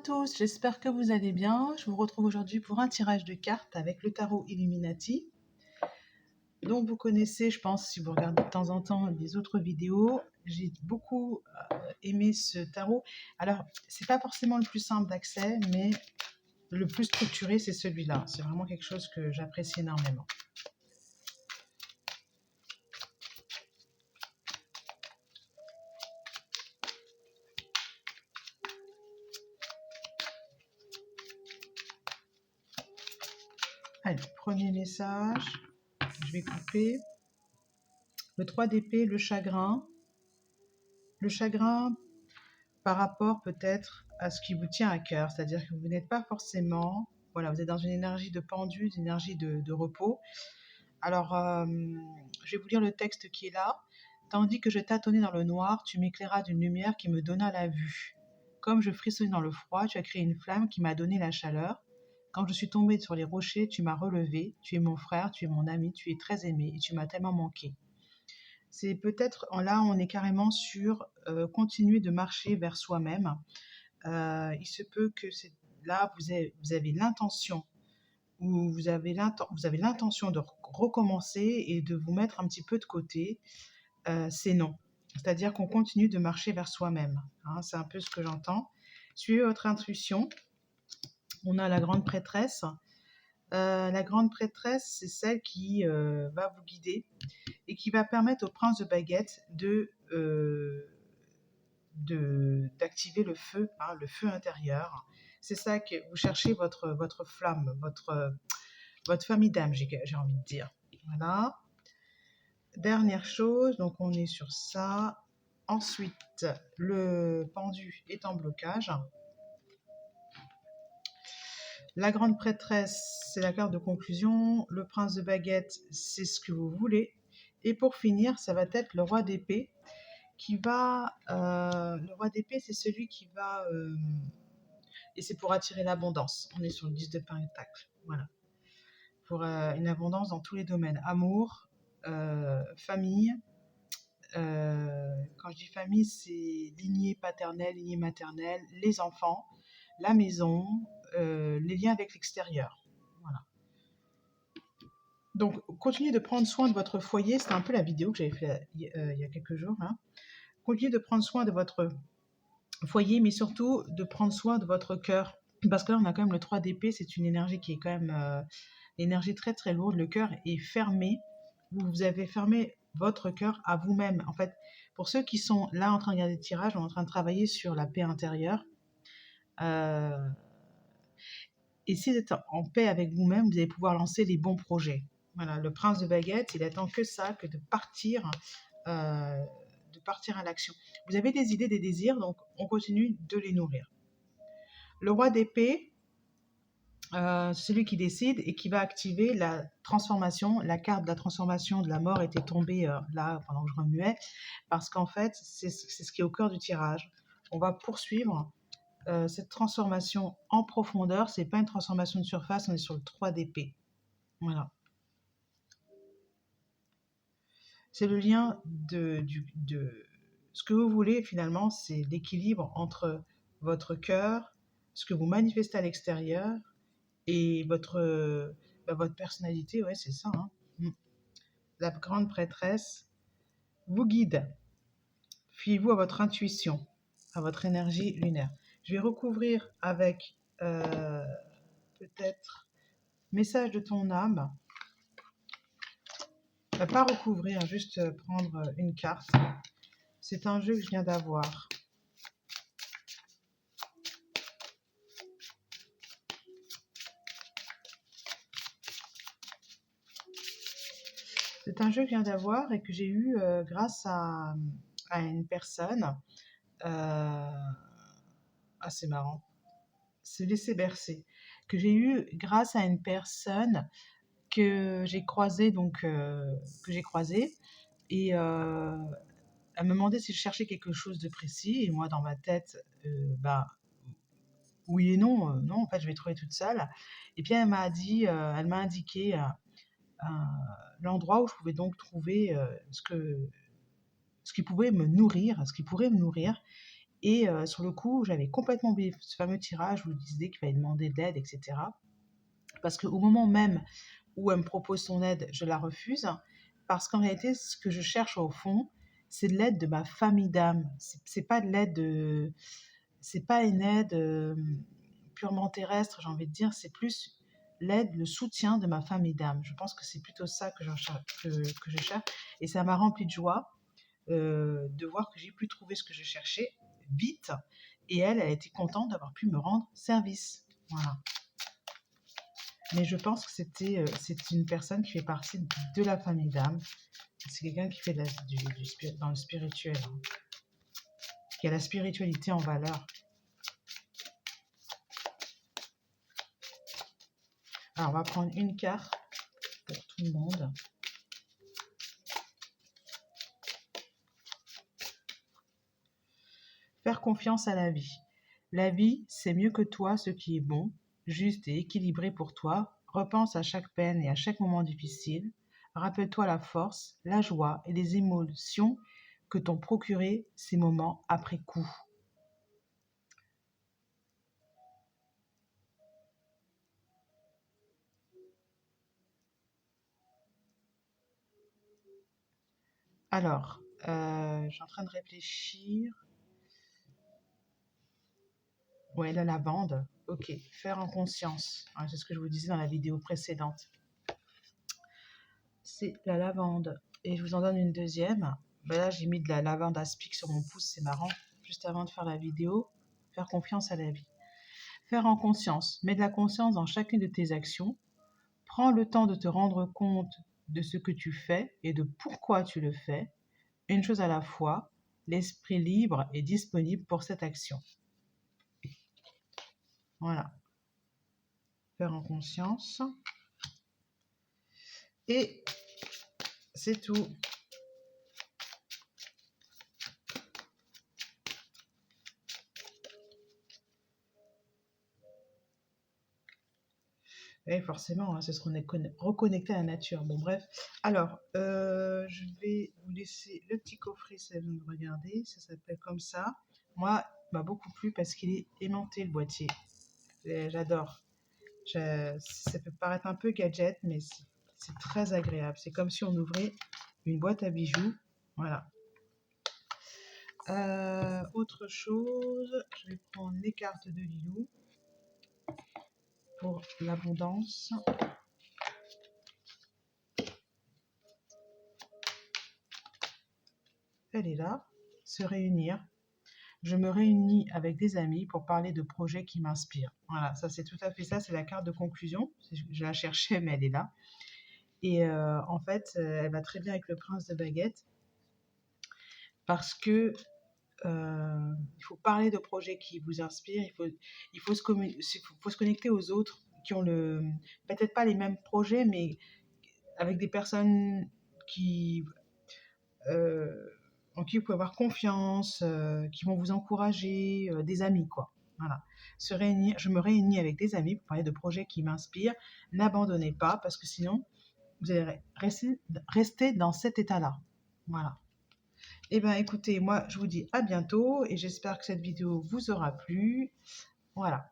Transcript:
tous, j'espère que vous allez bien. Je vous retrouve aujourd'hui pour un tirage de cartes avec le tarot Illuminati. Donc vous connaissez, je pense, si vous regardez de temps en temps les autres vidéos, j'ai beaucoup aimé ce tarot. Alors, c'est pas forcément le plus simple d'accès, mais le plus structuré, c'est celui-là. C'est vraiment quelque chose que j'apprécie énormément. Allez, premier message, je vais couper. Le 3 d'épée, le chagrin. Le chagrin par rapport peut-être à ce qui vous tient à cœur, c'est-à-dire que vous n'êtes pas forcément, voilà, vous êtes dans une énergie de pendu, une énergie de repos. Alors, je vais vous lire le texte qui est là. Tandis que je tâtonnais dans le noir, tu m'éclairas d'une lumière qui me donna la vue. Comme je frissonnais dans le froid, tu as créé une flamme qui m'a donné la chaleur. Quand je suis tombée sur les rochers, tu m'as relevé. Tu es mon frère, tu es mon ami, tu es très aimé et tu m'as tellement manqué. C'est peut-être, là, on est carrément sur continuer de marcher vers soi-même. Il se peut que là, vous avez l'intention, ou vous avez l'intention de recommencer et de vous mettre un petit peu de côté. C'est non. C'est-à-dire qu'on continue de marcher vers soi-même. Hein, c'est un peu ce que j'entends. Suivez votre intuition. On a la grande prêtresse. La grande prêtresse, c'est celle qui va vous guider et qui va permettre au prince de baguette d'activer le feu, hein, le feu intérieur. C'est ça que vous cherchez, votre flamme, votre famille d'âme, j'ai envie de dire. Voilà. Dernière chose, donc on est sur ça. Ensuite, le pendu est en blocage. La grande prêtresse, c'est la carte de conclusion. Le prince de baguette, c'est ce que vous voulez. Et pour finir, ça va être le roi d'épée qui va... le roi d'épée, c'est celui qui va... et c'est pour attirer l'abondance. On est sur le 10 de pentacle. Voilà. Pour une abondance dans tous les domaines. Amour, famille. Quand je dis famille, c'est lignée paternelle, lignée maternelle, les enfants, la maison, les liens avec l'extérieur. Voilà. Donc, continuez de prendre soin de votre foyer. C'était un peu la vidéo que j'avais fait il y a quelques jours. Hein. Continuez de prendre soin de votre foyer, mais surtout de prendre soin de votre cœur. Parce que là, on a quand même le 3 d'épée. C'est une énergie qui est quand même l'énergie très très lourde. Le cœur est fermé. Vous avez fermé votre cœur à vous-même. En fait, pour ceux qui sont là en train de regarder le tirage, on est en train de travailler sur la paix intérieure. Et si vous êtes en paix avec vous-même, vous allez pouvoir lancer les bons projets. Voilà, le prince de baguette, il attend que ça, que de partir à l'action. Vous avez des idées, des désirs, donc on continue de les nourrir. Le roi d'épée, celui qui décide et qui va activer la transformation. La carte de la transformation de la mort était tombée là pendant que je remuais, parce qu'en fait, c'est ce qui est au cœur du tirage. On va poursuivre cette transformation en profondeur. C'est pas une transformation de surface, on est sur le 3 d'épée. Voilà. C'est le lien de ce que vous voulez finalement, c'est l'équilibre entre votre cœur, ce que vous manifestez à l'extérieur et votre personnalité, ouais, c'est ça. Hein. La grande prêtresse vous guide. Fiez-vous à votre intuition, à votre énergie lunaire. Je vais recouvrir avec peut-être message de ton âme. Pas recouvrir, juste prendre une carte. C'est un jeu que je viens d'avoir. C'est un jeu que je viens d'avoir et que j'ai eu grâce à une personne. C'est marrant. Se laisser bercer. Que j'ai eu grâce à une personne que j'ai croisée, et elle me demandait si je cherchais quelque chose de précis, et moi dans ma tête, oui et non, non, en fait je vais trouver toute seule. Et puis elle m'a indiqué l'endroit où je pouvais donc trouver ce qui pourrait me nourrir, Et sur le coup, j'avais complètement oublié ce fameux tirage où je disais qu'il fallait demander de l'aide, etc. Parce qu'au moment même où elle me propose son aide, je la refuse. Parce qu'en réalité, ce que je cherche au fond, c'est de l'aide de ma famille d'âme. C'est pas de l'aide de... C'est pas une aide purement terrestre, j'ai envie de dire. C'est plus l'aide, le soutien de ma famille d'âme. Je pense que c'est plutôt ça que je cherche. Et ça m'a rempli de joie de voir que j'ai pu trouver ce que je cherchais vite. Et elle était contente d'avoir pu me rendre service. Voilà. Mais je pense que c'est une personne qui fait partie de la famille d'âme. C'est quelqu'un qui fait dans le spirituel, hein, qui a la spiritualité en valeur. Alors, on va prendre une carte pour tout le monde. Faire confiance à la vie. La vie, c'est mieux que toi ce qui est bon, juste et équilibré pour toi. Repense à chaque peine et à chaque moment difficile. Rappelle-toi la force, la joie et les émotions que t'ont procuré ces moments après coup. Alors, je suis en train de réfléchir. Ouais, la lavande. Ok, faire en conscience. Ouais, c'est ce que je vous disais dans la vidéo précédente. C'est la lavande. Et je vous en donne une deuxième. Ben là, j'ai mis de la lavande aspic sur mon pouce, c'est marrant. Juste avant de faire la vidéo, faire confiance à la vie. Faire en conscience. Mets de la conscience dans chacune de tes actions. Prends le temps de te rendre compte de ce que tu fais et de pourquoi tu le fais. Une chose à la fois, l'esprit libre est disponible pour cette action. Voilà. Faire en conscience. Et c'est tout. Et forcément, hein, c'est ce qu'on est reconnecté à la nature. Bon, bref. Alors, je vais vous laisser le petit coffret, ça vous regardez. Ça s'appelle comme ça. Moi, il m'a beaucoup plu parce qu'il est aimanté, le boîtier. J'adore. Ça peut paraître un peu gadget, mais c'est très agréable. C'est comme si on ouvrait une boîte à bijoux. Voilà. Autre chose, je vais prendre les cartes de Lilou pour l'abondance. Elle est là. Se réunir. Je me réunis avec des amis pour parler de projets qui m'inspirent. Voilà, ça c'est tout à fait ça, c'est la carte de conclusion. Je la cherchais, mais elle est là. Et en fait, elle va très bien avec le prince de baguette parce que il faut parler de projets qui vous inspirent. Il faut se connecter aux autres qui ont peut-être pas les mêmes projets, mais avec des personnes qui en qui vous pouvez avoir confiance, qui vont vous encourager, des amis, quoi. Voilà. Je me réunis avec des amis pour parler de projets qui m'inspirent. N'abandonnez pas, parce que sinon, vous allez rester dans cet état-là. Voilà. Eh bien, écoutez, moi, je vous dis à bientôt et j'espère que cette vidéo vous aura plu. Voilà.